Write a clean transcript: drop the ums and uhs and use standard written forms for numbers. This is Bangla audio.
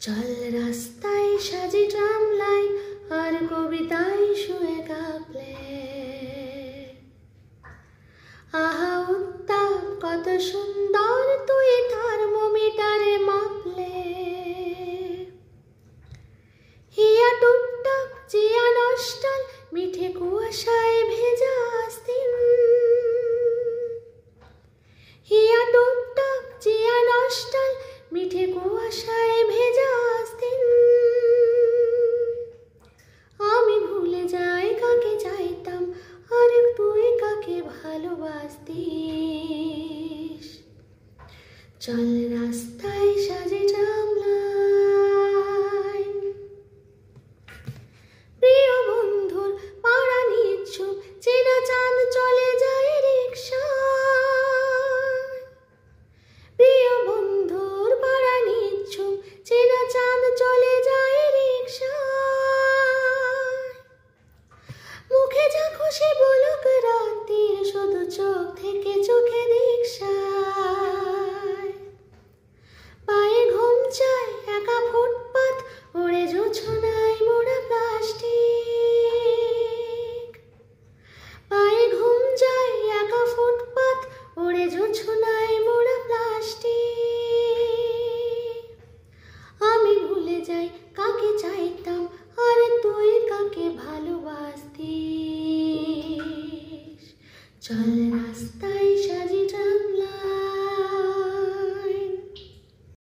চল রাস্তায় সাজি ট্রামলাই আর কবিতায় শুয়ে কাঁপলে, আহা উত্তাপ কত সুন্দর তুই থার্মোমিটারে মাপলে। হিয়া টুপটাপ জিয়া নষ্টাল মিঠে কুয়াশায় ভেজা আস্তিন, হিয়া টুপটাপ জিয়া নষ্টাল মিঠে কুয়াশায় ভেজা আস্তিন। আমি ভুলে যাই কাকে চাইতাম আর তুই কাকে ভালোবাসতিস। চল রাস্তায় সাজে ট্রামলাই, প্রিয় বন্ধুর পাড়া নিচ্ছুপ চেনা চাঁদ চলে যায় রিক্সা। প্রিয় বন্ধুর পাড়া নিচ্ছুপ চেনা চাঁদ চলে যায় রিক্সা। মুখে যা খুশি বলুক রাত্রির শুধু চোখ থেকে চোখে দীক্ষায়। পায়ে ঘুম চায় একা ফুটপাত ওড়ে জোছনায় মোড়া প্লাস্টিক। পায়ে ঘুম যায় একা ফুটপাত ওড়ে জোছনায় মোড়া প্লাস্টিক। আমি ভুলে যাই কাকে চাইতাম আর তুই কাকে ভালোবাসতিস। চল রাস্তায়